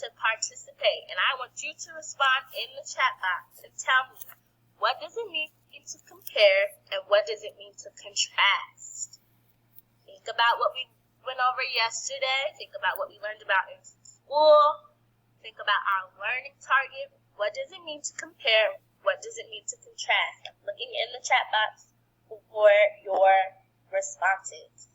to participate, and I want you to respond in the chat box and tell me, what does it mean to compare and what does it mean to contrast? Think about what we went over yesterday. Think about what we learned about in school. Think about our learning target. What does it mean to compare? What does it mean to contrast? I'm looking in the chat box for your responses.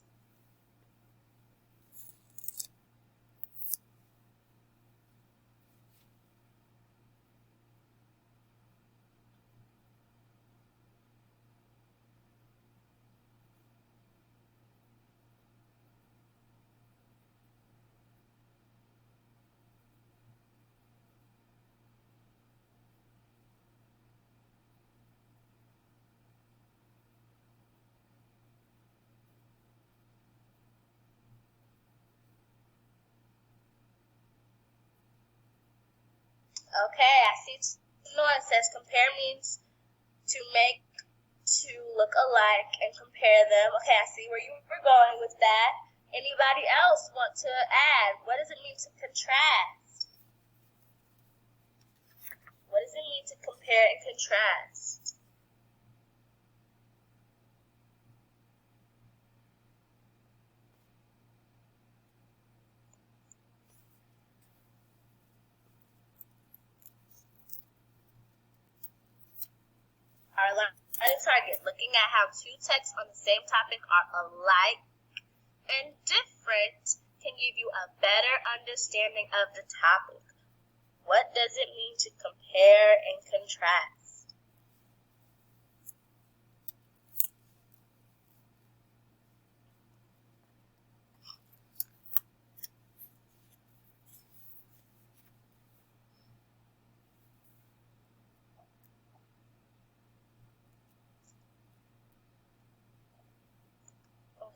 Okay, I see Noah says compare means to make to look alike and compare them. Okay, I see where you were going with that. Anybody else want to add? What does it mean to contrast? What does it mean to compare and contrast? Our learning target, looking at how two texts on the same topic are alike and different can give you a better understanding of the topic. What does it mean to compare and contrast?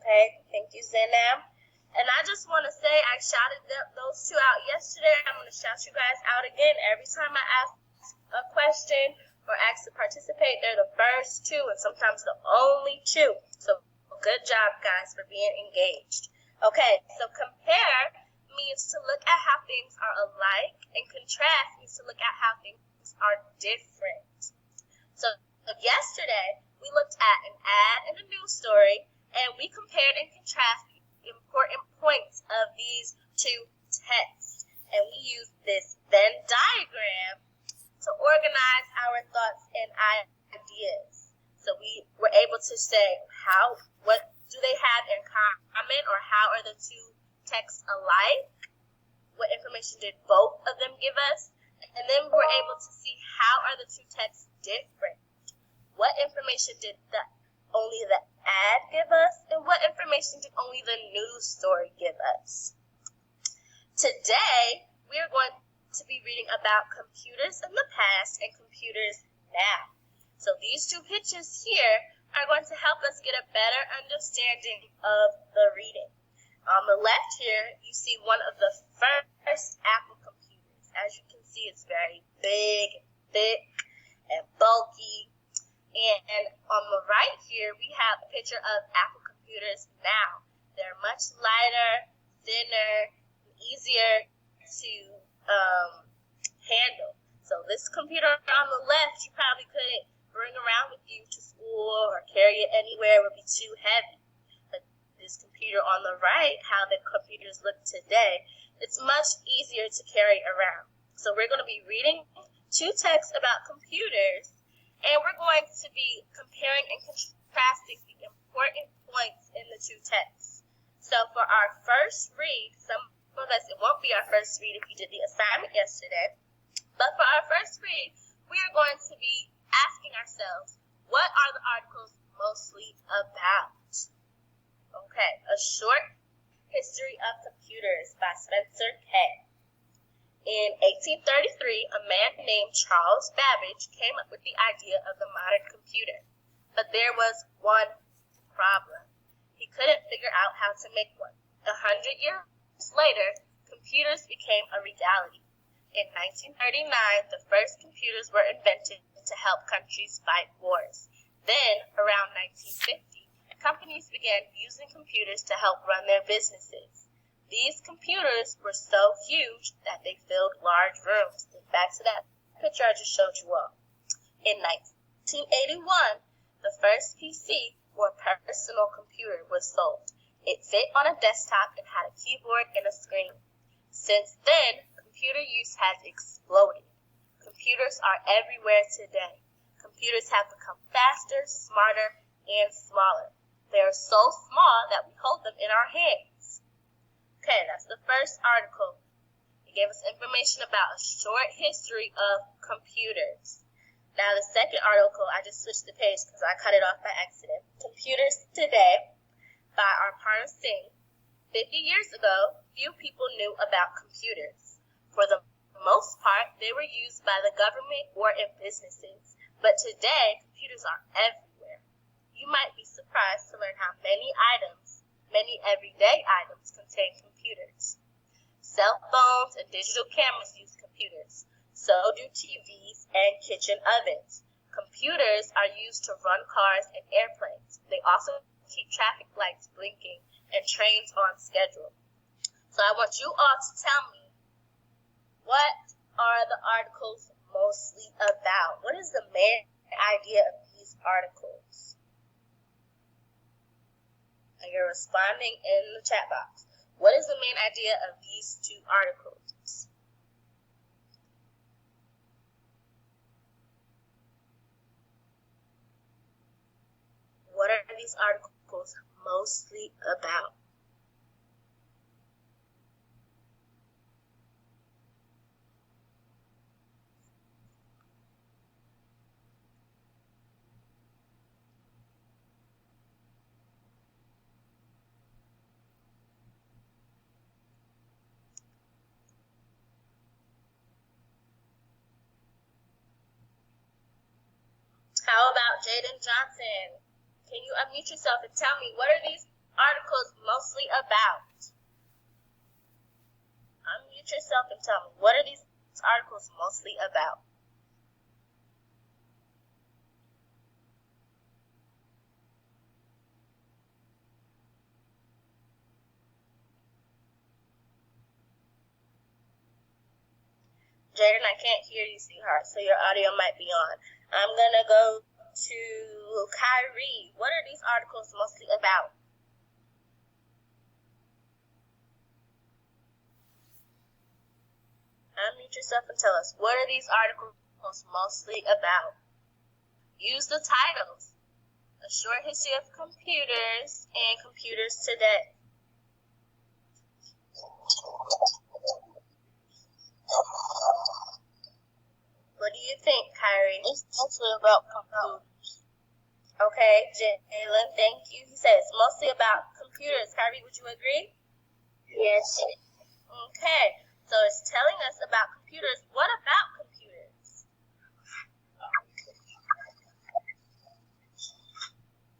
Okay, thank you, Zainab. And I just want to say I shouted those two out yesterday. I'm going to shout you guys out again every time I ask a question or ask to participate. They're the first two and sometimes the only two. So good job, guys, for being engaged. Okay, so compare means to look at how things are alike, and contrast means to look at how things are different. So yesterday, we looked at an ad and a news story, and we compared and contrasted important points of these two texts. And we used this Venn diagram to organize our thoughts and ideas. So we were able to say what do they have in common, or how are the two texts alike? What information did both of them give us? And then we were able to see how are the two texts different? What information did only the ad give us, and what information did only the news story give us? Today, we are going to be reading about computers in the past and computers now. So these two pictures here are going to help us get a better understanding of the reading. On the left here, you see one of the first Apple computers. As you can see, it's very big and thick and bulky. And on the right here, we have a picture of Apple computers now. They're much lighter, thinner, and easier to handle. So this computer on the left, you probably couldn't bring around with you to school or carry it anywhere. It would be too heavy. But this computer on the right, how the computers look today, it's much easier to carry around. So we're going to be reading two texts about computers, and we're going to be comparing and contrasting the important points in the two texts. So for our first read, some of us, it won't be our first read if you did the assignment yesterday, but for our first read, we are going to be asking ourselves, what are the articles mostly about? Okay, A Short History of Computers by Spencer K. In 1833, a man named Charles Babbage came up with the idea of the modern computer. But there was one problem. He couldn't figure out how to make one. 100 years later, computers became a reality. In 1939, the first computers were invented to help countries fight wars. Then, around 1950, companies began using computers to help run their businesses. These computers were so huge that they filled large rooms. Think back to that picture I just showed you all. In 1981, the first PC or personal computer was sold. It fit on a desktop and had a keyboard and a screen. Since then, computer use has exploded. Computers are everywhere today. Computers have become faster, smarter, and smaller. They are so small that we hold them in our hands. Okay, that's the first article. It gave us information about a short history of computers. Now the second article, I just switched the page because I cut it off by accident. Computers Today by Arpana Singh. 50 years ago, few people knew about computers. For the most part, they were used by the government or in businesses. But today, computers are everywhere. You might be surprised to learn how many everyday items contain computers. Cell phones and digital cameras use computers. So do TVs and kitchen ovens. Computers are used to run cars and airplanes. They also keep traffic lights blinking and trains on schedule. So I want you all to tell me, what are the articles mostly about? What is the main idea of these articles? And you're responding in the chat box. What is the main idea of these two articles? What are these articles mostly about? How about Jaden Johnson? Can you unmute yourself and tell me, what are these articles mostly about? Unmute yourself and tell me, what are these articles mostly about? Jaden, I can't hear you, sweetheart, so your audio might be on. I'm going to go to Kyrie. What are these articles mostly about? Unmute yourself and tell us, what are these articles mostly about? Use the titles. A Short History of Computers and Computers Today. What do you think, Kyrie? It's mostly about computers. Okay, Jalen, thank you. He says it's mostly about computers. Kyrie, would you agree? Yes. Okay, so it's telling us about computers. What about computers?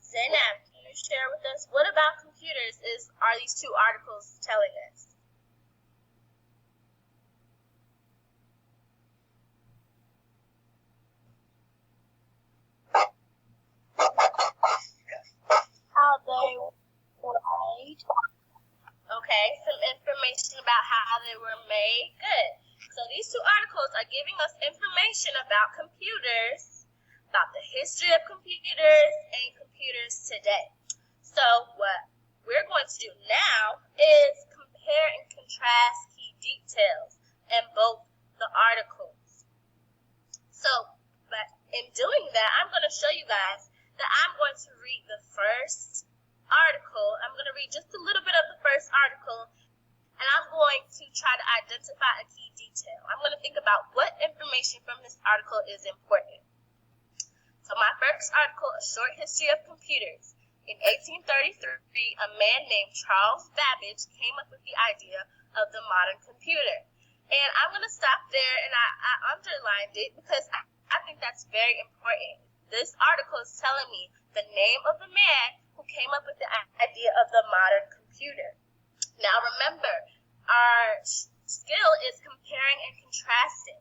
Zainab, can you share with us what about computers are these two articles telling us? How they were made. Okay, some information about how they were made. Good. So these two articles are giving us information about computers, about the history of computers, and computers today. So what we're going to do now is compare and contrast key details in both the articles. So, but in doing that, I'm going to show you guys that I'm going to read the first article. I'm going to read just a little bit of the first article, and I'm going to try to identify a key detail. I'm going to think about what information from this article is important. So my first article, A Short History of Computers. In 1833, a man named Charles Babbage came up with the idea of the modern computer. And I'm going to stop there, and I underlined it because I think that's very important. This article is telling me the name of the man who came up with the idea of the modern computer. Now remember, our skill is comparing and contrasting.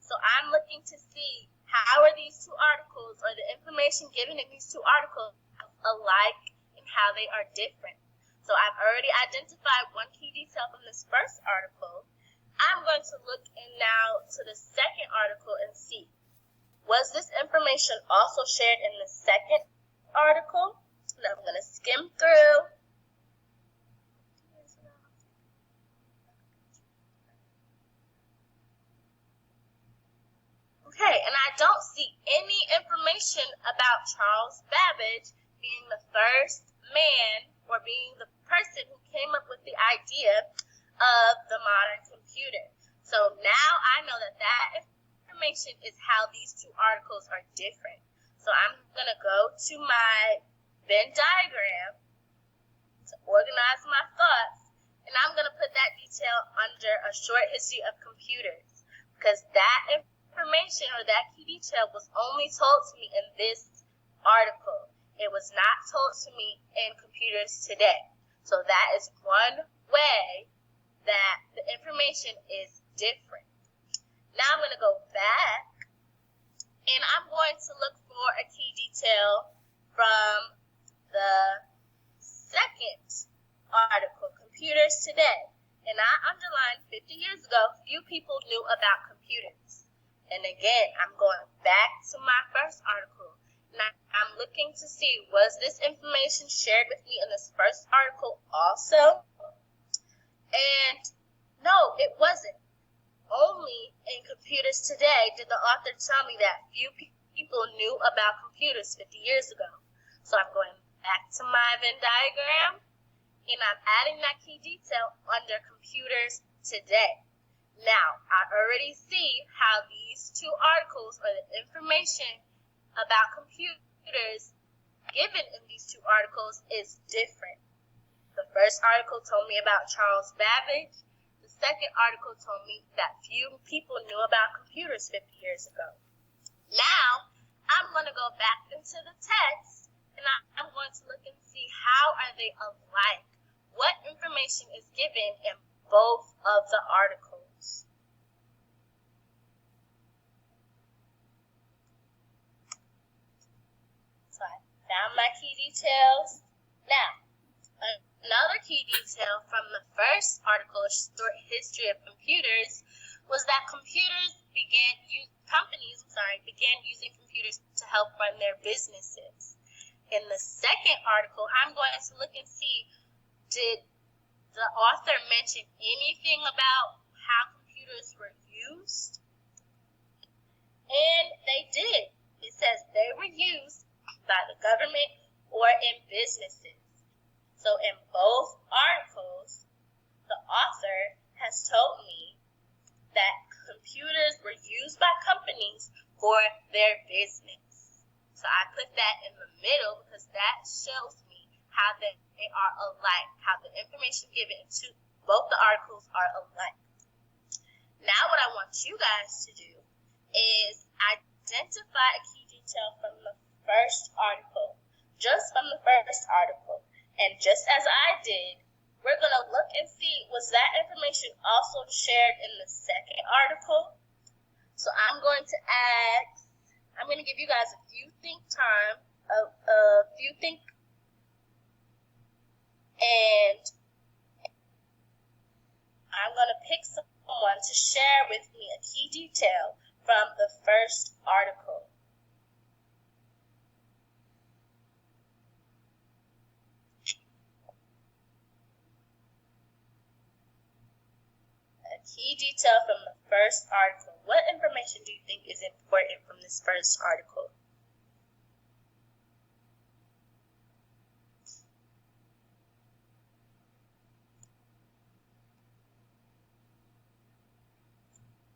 So I'm looking to see how are these two articles, or the information given in these two articles, alike and how they are different. So I've already identified one key detail from this first article. I'm going to look in now to the second article and see, was this information also shared in the second article? Now I'm going to skim through. Okay, and I don't see any information about Charles Babbage being the first man or being the person who came up with the idea of the modern computer. So now I know that that information is how these two articles are different. So I'm going to go to my Venn diagram to organize my thoughts, and I'm going to put that detail under a short history of computers, because that information or that key detail was only told to me in this article. It was not told to me in computers today. So that is one way that the information is different. Now I'm going to go back, and I'm going to look for a key detail from the second article, Computers Today. And I underlined 50 years ago, few people knew about computers. And again, I'm going back to my first article. And I'm looking to see, was this information shared with me in this first article also? And no, it wasn't. Only in Computers Today did the author tell me that few people knew about computers 50 years ago. So I'm going back to my Venn diagram, and I'm adding that key detail under Computers Today. Now, I already see how these two articles, or the information about computers given in these two articles, is different. The first article told me about Charles Babbage. The second article told me that few people knew about computers 50 years ago. Now, I'm going to go back into the text, and I'm going to look and see how are they alike. What information is given in both of the articles? So I found my key details. Now, another key detail from the first article, A Short History of Computers, was that companies began using computers to help run their businesses. In the second article, I'm going to look and see, did the author mention anything about how computers were used? And they did. It says they were used by the government or in businesses. So in both articles, the author has told me that computers were used by companies for their business. So I put that in the middle because that shows me how they are alike, how the information given to both the articles are alike. Now what I want you guys to do is identify a key detail from the first article, just from the first article. And just as I did, we're going to look and see, was that information also shared in the second article? So I'm going to give you guys a few think time, and I'm going to pick someone to share with me a key detail from the first article. A key detail from the first article. What information do you think is important from this first article?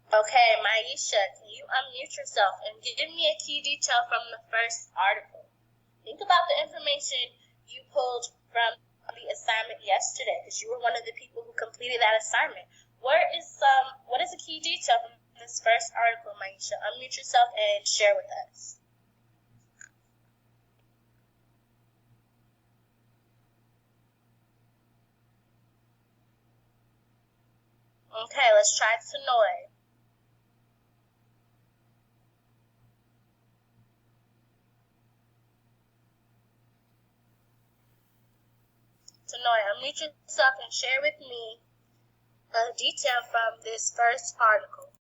Okay, Maisha, can you unmute yourself and give me a key detail from the first article? Think about the information you pulled from the assignment yesterday, because you were one of the people who completed that assignment. What is a key detail from this first article, Maisha? Unmute yourself and share with us. Okay, let's try Sonoy. So Noah, unmute yourself and share with me a detail from this first article.